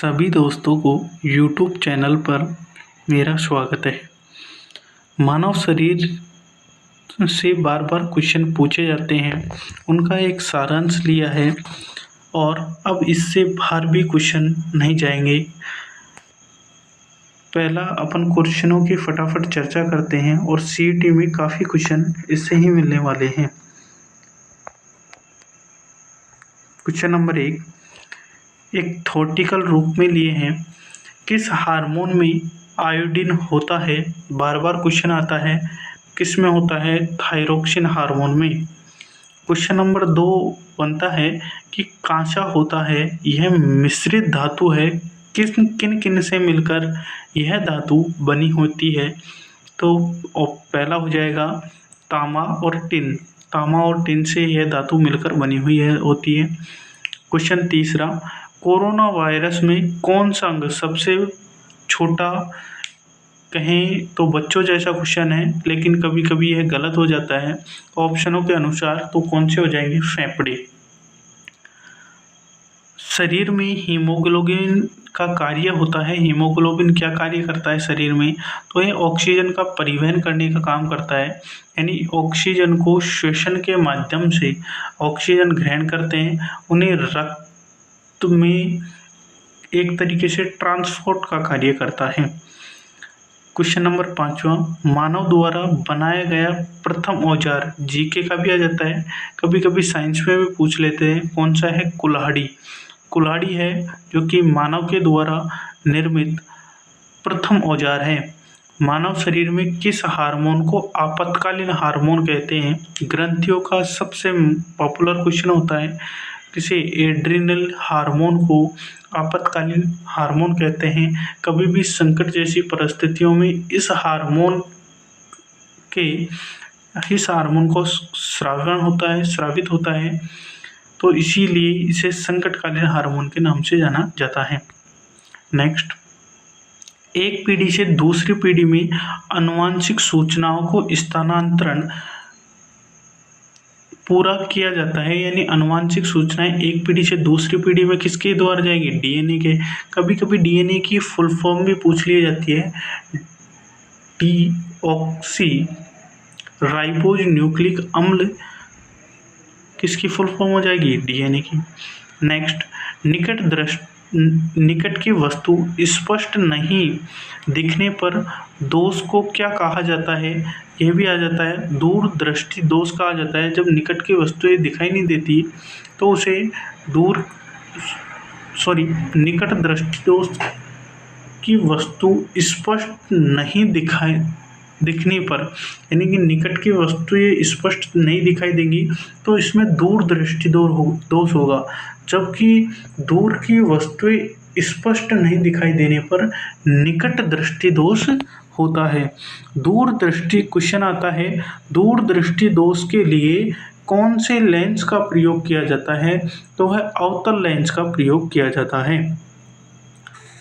सभी दोस्तों को YouTube चैनल पर मेरा स्वागत है। मानव शरीर से बार बार क्वेश्चन पूछे जाते हैं, उनका एक सारांश लिया है और अब इससे बाहर भी क्वेश्चन नहीं जाएंगे। पहला अपन क्वेश्चनों की फटाफट चर्चा करते हैं और CET में काफ़ी क्वेश्चन इससे ही मिलने वाले हैं। क्वेश्चन नंबर 1 एक थ्योरेटिकल रूप में लिए हैं। किस हार्मोन में आयोडीन होता है? बार बार क्वेश्चन आता है, किस में होता है? थायरोक्सिन हार्मोन में। क्वेश्चन नंबर 2 बनता है कि कांसा होता है, यह मिश्रित धातु है, किन किन से मिलकर यह धातु बनी होती है? तो पहला हो जाएगा तांबा और टिन। तांबा और टिन से यह धातु मिलकर बनी हुई होती है। क्वेश्चन तीसरा, कोरोना वायरस में कौन सा अंग सबसे छोटा? कहें तो बच्चों जैसा क्वेश्चन है, लेकिन कभी कभी यह गलत हो जाता है ऑप्शनों के अनुसार। तो कौन से हो जाएंगे? फेफड़े। शरीर में हीमोग्लोबिन का कार्य होता है। हीमोग्लोबिन क्या कार्य करता है शरीर में? तो ये ऑक्सीजन का परिवहन करने का काम करता है, यानी ऑक्सीजन को श्वसन के माध्यम से ऑक्सीजन ग्रहण करते हैं, उन्हें रक्त में एक तरीके से ट्रांसपोर्ट का कार्य करता है। क्वेश्चन नंबर 5वां, मानव द्वारा बनाया गया प्रथम औजार। जीके का भी आ जाता है, कभी कभी साइंस में भी पूछ लेते हैं। कौन सा है? कुल्हाड़ी। कुल्हाड़ी है जो कि मानव के द्वारा निर्मित प्रथम औजार है। मानव शरीर में किस हार्मोन को आपातकालीन हार्मोन कहते हैं? ग्रंथियों का सबसे पॉपुलर क्वेश्चन होता है, किसे एड्रिनल हार्मोन को आपातकालीन हार्मोन कहते हैं। कभी भी संकट जैसी परिस्थितियों में इस हार्मोन को स्रावित होता है, तो इसीलिए इसे संकटकालीन हार्मोन के नाम से जाना जाता है। नेक्स्ट, एक पीढ़ी से दूसरी पीढ़ी में आनुवांशिक सूचनाओं को स्थानांतरण पूरा किया जाता है, यानी आनुवांशिक सूचनाएं एक पीढ़ी से दूसरी पीढ़ी में किसके द्वारा जाएगी? डीएनए के। कभी कभी डीएनए की फुल फॉर्म भी पूछ ली जाती है, डीऑक्सी राइबोज न्यूक्लिक अम्ल, किसकी फुल फॉर्म हो जाएगी? डीएनए की। नेक्स्ट, निकट की वस्तु स्पष्ट नहीं दिखने पर दोष को क्या कहा जाता है? यह भी आ जाता है, दूर दृष्टि दोष कहा जाता है। जब निकट की वस्तुएं दिखाई नहीं देती तो उसे निकट दृष्टि दोष की वस्तु स्पष्ट नहीं दिखने पर, यानी कि निकट की वस्तुएं स्पष्ट नहीं दिखाई देंगी तो इसमें दूर दृष्टि दोष होगा। जबकि दूर की वस्तुएं स्पष्ट नहीं दिखाई देने पर निकट दृष्टि दोष होता है। दूर दृष्टि क्वेश्चन आता है, दूर दृष्टि दोष के लिए कौन से लेंस का प्रयोग किया जाता है? तो वह अवतल लेंस का प्रयोग किया जाता है।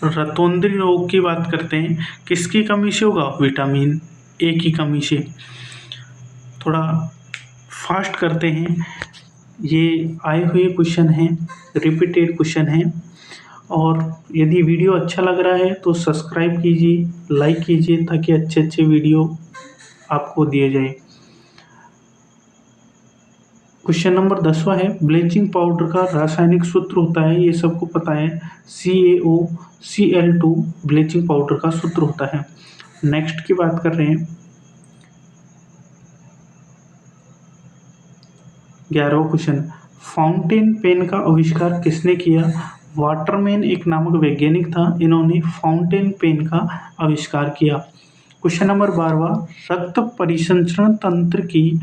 रतौंधी रोग की बात करते हैं, किसकी कमी से होगा? विटामिन ए की कमी से। थोड़ा फास्ट करते हैं, ये आए हुए क्वेश्चन हैं, रिपीटेड क्वेश्चन हैं। और यदि वीडियो अच्छा लग रहा है तो सब्सक्राइब कीजिए, लाइक कीजिए, ताकि अच्छे अच्छे वीडियो आपको दिए जाए। क्वेश्चन नंबर 10वां है, ब्लीचिंग पाउडर का रासायनिक सूत्र होता है, ये सबको पता है, CaOCl2 ब्लीचिंग पाउडर का सूत्र होता है। नेक्स्ट की बात कर रहे हैं, 11वां क्वेश्चन, फाउंटेन पेन का आविष्कार किसने किया? वाटरमैन एक नामक वैज्ञानिक था, इन्होंने फाउंटेन पेन का आविष्कार किया। क्वेश्चन नंबर 12वां, रक्त परिसंचरण तंत्र की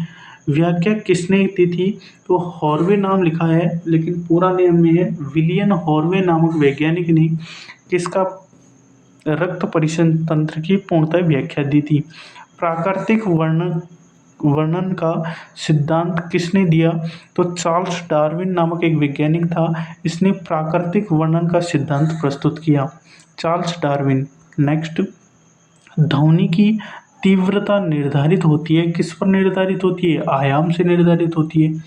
व्याख्या किसने दी थी? तो हॉर्वे नाम लिखा है, लेकिन पूरा नेम में है विलियम हॉर्वे नामक वैज्ञानिक ने किसका रक्त परिसंचरण तंत्र की पूर्णतः व्याख्या दी थी। प्राकृतिक वर्णन का सिद्धांत किसने दिया? तो चार्ल्स डार्विन नामक एक वैज्ञानिक था, इसने प्राकृतिक वर्णन का सिद्धांत प्रस्तुत किया, चार्ल्स डार्विन। नेक्स्ट, ध्वनि की तीव्रता निर्धारित होती है, किस पर निर्धारित होती है? आयाम से निर्धारित होती है।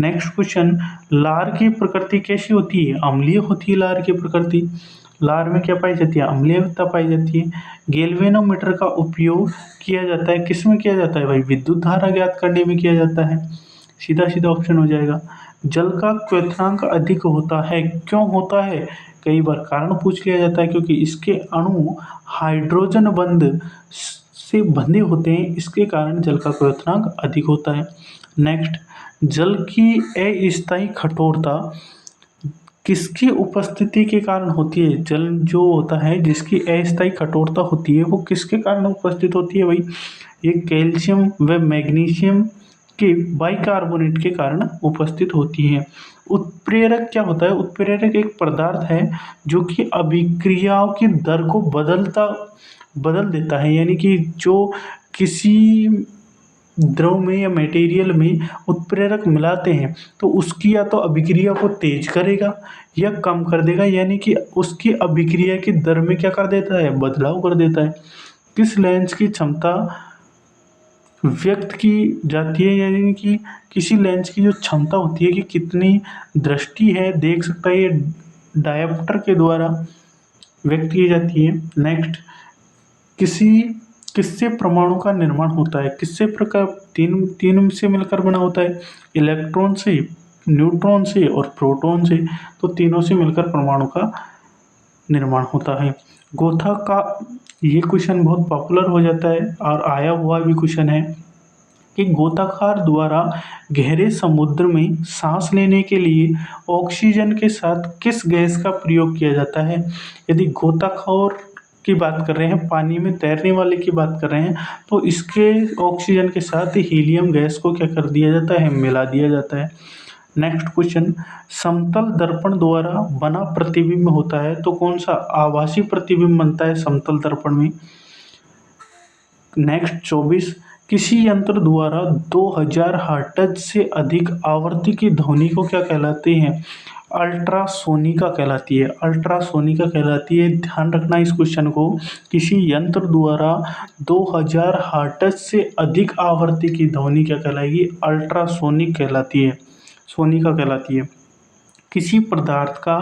नेक्स्ट क्वेश्चन, लार की प्रकृति कैसी होती है? अम्लीय होती है लार की प्रकृति। लार में क्या पाई जाती है, अम्लीयता पाई जाती है। गैल्वेनोमीटर का उपयोग किया जाता है, किस में किया जाता है भाई, विद्युत धारा ज्ञात करने में किया जाता है। सीधा सीधा ऑप्शन हो जाएगा। जल का क्वथनांक अधिक होता है, क्यों होता है, कई बार कारण पूछ लिया जाता है, क्योंकि इसके अणु हाइड्रोजन बंध से बंधे होते हैं, इसके कारण जल का क्वथनांक अधिक होता है। नेक्स्ट, जल की अस्थायी कठोरता किसकी उपस्थिति के कारण होती है। जल जो होता है जिसकी अस्थायी कठोरता होती है वो किसके कारण उपस्थित होती है भाई, ये कैल्शियम व मैग्नीशियम के बाइकार्बोनेट के कारण उपस्थित होती है। उत्प्रेरक क्या होता है, उत्प्रेरक एक पदार्थ है जो कि अभिक्रियाओं की दर को बदल देता है, यानी कि जो किसी द्रव में या मटेरियल में उत्प्रेरक मिलाते हैं तो उसकी या तो अभिक्रिया को तेज करेगा या कम कर देगा, यानी कि उसकी अभिक्रिया की दर में क्या कर देता है, बदलाव कर देता है। किस लेंस की क्षमता व्यक्त की जाती है, यानी कि किसी लेंस की जो क्षमता होती है कि कितनी दृष्टि है देख सकता है, ये डायोप्टर के द्वारा व्यक्त की जाती है। नेक्स्ट, किसी किससे परमाणु का निर्माण होता है, किससे प्रकार, तीन तीन से मिलकर बना होता है, इलेक्ट्रॉन से, न्यूट्रॉन से और प्रोटॉन से, तो तीनों से मिलकर परमाणु का निर्माण होता है। गोथा का, ये क्वेश्चन बहुत पॉपुलर हो जाता है और आया हुआ भी क्वेश्चन है कि गोताखोर द्वारा गहरे समुद्र में सांस लेने के लिए ऑक्सीजन के साथ किस गैस का प्रयोग किया जाता है। यदि गोताखोर की बात कर रहे हैं, पानी में तैरने वाले की बात कर रहे हैं, तो इसके ऑक्सीजन के साथ हीलियम गैस को क्या कर दिया जाता है, मिला दिया जाता है। नेक्स्ट क्वेश्चन, समतल दर्पण द्वारा बना प्रतिबिंब होता है तो कौन सा आभासी प्रतिबिंब बनता है समतल दर्पण में। नेक्स्ट 24, किसी यंत्र द्वारा 2000 हर्ट्ज से अधिक आवृत्ति की ध्वनि को क्या कहलाते हैं, अल्ट्रासोनिका कहलाती है, अल्ट्रासोनिका कहलाती है। ध्यान रखना इस क्वेश्चन को, किसी यंत्र द्वारा 2000 हर्ट्ज से अधिक आवृत्ति की ध्वनि क्या कहलाएगी, अल्ट्रासोनिक कहलाती है, सोनिका कहलाती है। किसी पदार्थ का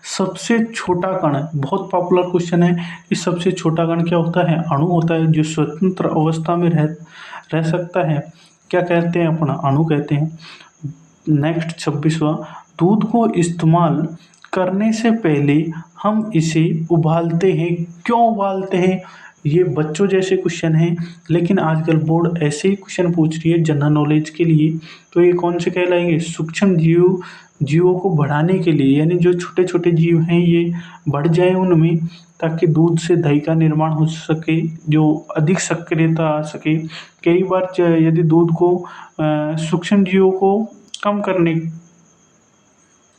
सबसे छोटा कण, बहुत पॉपुलर क्वेश्चन है कि सबसे छोटा कण क्या होता है, अणु होता है, जो स्वतंत्र अवस्था में रह सकता है, क्या कहते हैं, अपना अणु कहते हैं। नेक्स्ट 26वां, दूध को इस्तेमाल करने से पहले हम इसे उबालते हैं, क्यों उबालते हैं, ये बच्चों जैसे क्वेश्चन हैं, लेकिन आजकल बोर्ड ऐसे ही क्वेश्चन पूछ रही है जनरल नॉलेज के लिए। तो ये कौन से कहलाएंगे, सूक्ष्म जीवों को बढ़ाने के लिए, यानी जो छोटे छोटे जीव हैं ये बढ़ जाए उनमें, ताकि दूध से दही का निर्माण हो सके, जो अधिक सक्रियता आ सके। कई बार यदि दूध को सूक्ष्म जीवों को कम करने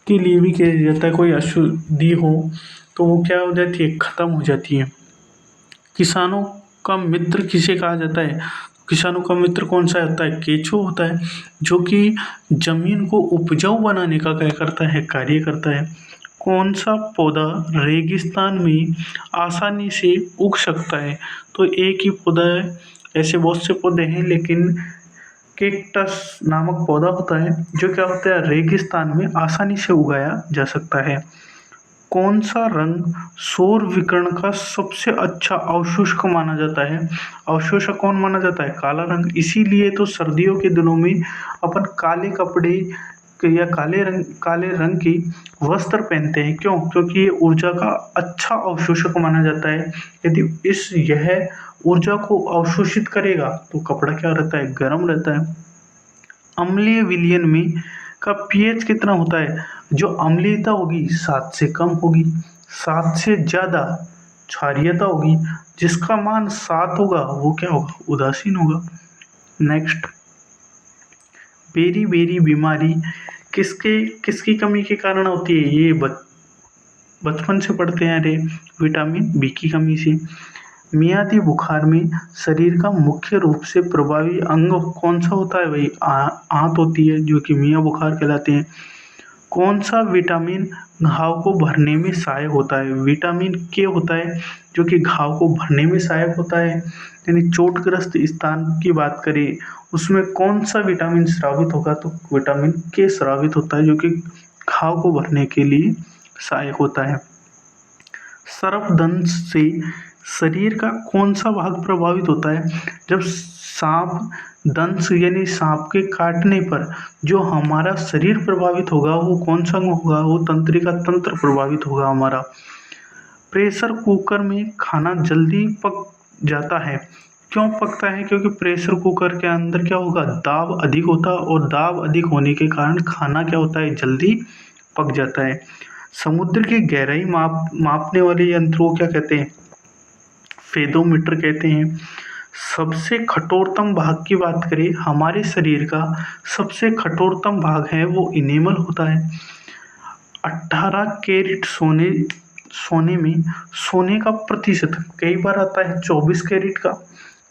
के लिए भी किया जाता है, कोई अशुद्धि हो तो वो क्या हो जाती है, खत्म हो जाती है। किसानों का मित्र किसे कहा जाता है, किसानों का मित्र कौन सा होता है, केंचुआ होता है, जो कि जमीन को उपजाऊ बनाने का क्या करता है, कार्य करता है। कौन सा पौधा रेगिस्तान में आसानी से उग सकता है, तो एक ही पौधा है, ऐसे बहुत से पौधे हैं, लेकिन कैक्टस नामक पौधा होता है जो क्या होता है, रेगिस्तान में आसानी से उगाया जा सकता है। कौन सा रंग सौर विकिरण का सबसे अच्छा अवशोषक माना जाता है, अवशोषक कौन माना जाता है, काला रंग। इसीलिए तो सर्दियों के दिनों में अपन काले कपड़े या काले रंग की वस्त्र पहनते हैं, क्यों, क्योंकि ये ऊर्जा का अच्छा अवशोषक माना जाता है। यदि यह ऊर्जा को अवशोषित करेगा तो कपड़ा क्या रहता है, गर्म रहता है। अम्लीय विलयन में का पीएच कितना होता है, जो अम्लीयता होगी 7 से कम होगी, 7 से ज़्यादा क्षारीयता होगी, जिसका मान 7 होगा वो क्या होगा, उदासीन होगा। नेक्स्ट, बेरी बेरी बीमारी किसकी कमी के कारण होती है, ये बचपन से पढ़ते हैं, अरे विटामिन बी की कमी से। मियादी बुखार में शरीर का मुख्य रूप से प्रभावी अंग कौन सा होता है भाई, आंत होती है, जो कि मियाँ बुखार कहलाते हैं। कौन सा विटामिन घाव को भरने में सहायक होता है, विटामिन के होता है जो कि घाव को भरने में सहायक होता है। यानी चोटग्रस्त स्थान की बात करें उसमें कौन सा विटामिन स्रावित होगा, तो विटामिन के स्रावित होता है, जो कि घाव को भरने के लिए सहायक होता है। सर्पदंश से शरीर का कौन सा भाग प्रभावित होता है? जब सांप दंश यानी सांप के काटने पर जो हमारा शरीर प्रभावित होगा वो कौन सा होगा? वो तंत्रिका तंत्र प्रभावित होगा हमारा। प्रेशर कुकर में खाना जल्दी पक जाता है, क्यों पकता है? क्योंकि प्रेशर कुकर के अंदर क्या होगा? दाब अधिक होता है और दाब अधिक होने के कारण खाना क्या होता है? जल्दी पक जाता है। समुद्र की गहराई मापने वाले यंत्र को क्या कहते हैं? फेदोमीटर कहते हैं। सबसे कठोरतम भाग की बात करें, हमारे शरीर का सबसे कठोरतम भाग है वो इनेमल होता है। 18 कैरेट सोने में सोने का प्रतिशत कई बार आता है 24 कैरेट का,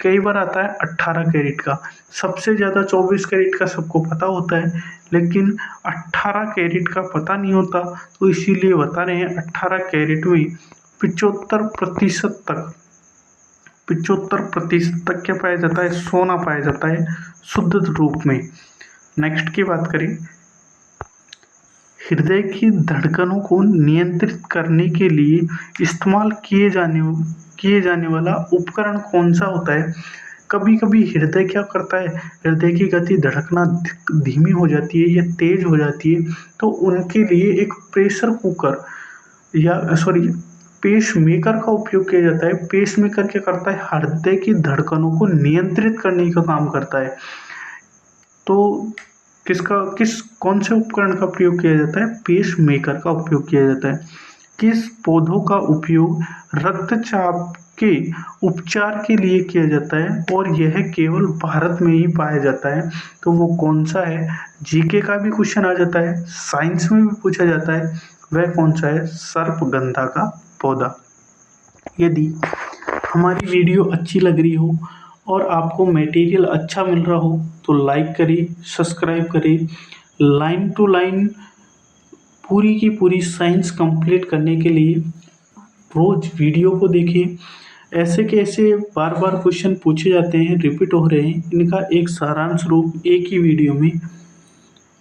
कई बार आता है 18 कैरेट का। सबसे ज़्यादा 24 कैरेट का सबको पता होता है, लेकिन 18 कैरेट का पता नहीं होता, तो इसीलिए बता रहे हैं 18 कैरेट में 75% तक क्या पाया जाता है? सोना पाया जाता है शुद्ध रूप में। नेक्स्ट की बात करें, हृदय की धड़कनों को नियंत्रित करने के लिए इस्तेमाल किए जाने वाला उपकरण कौन सा होता है? कभी कभी हृदय क्या करता है, हृदय की गति धड़कना धीमी हो जाती है या तेज हो जाती है, तो उनके लिए एक प्रेशर कुकर या पेस मेकर का उपयोग किया जाता है। पेस मेकर क्या करता है? हृदय की धड़कनों को नियंत्रित करने का काम करता है। तो कौन से उपकरण का प्रयोग किया जाता है? पेस मेकर का उपयोग किया जाता है। किस पौधों का उपयोग रक्तचाप के उपचार के लिए किया जाता है और यह केवल भारत में ही पाया जाता है? तो वो कौन सा है? जीके का भी क्वेश्चन आ जाता है, साइंस में भी पूछा जाता है। वह कौन सा है? सर्पगंधा का पौधा। यदि हमारी वीडियो अच्छी लग रही हो और आपको मटेरियल अच्छा मिल रहा हो तो लाइक करें, सब्सक्राइब करें। लाइन टू लाइन पूरी की पूरी साइंस कंप्लीट करने के लिए रोज़ वीडियो को देखें। ऐसे के ऐसे बार बार क्वेश्चन पूछे जाते हैं, रिपीट हो रहे हैं, इनका एक सारांश रूप एक ही वीडियो में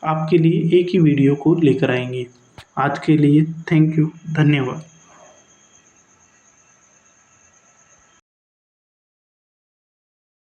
आपके लिए एक ही वीडियो को लेकर आएंगे। आज के लिए थैंक यू, धन्यवाद।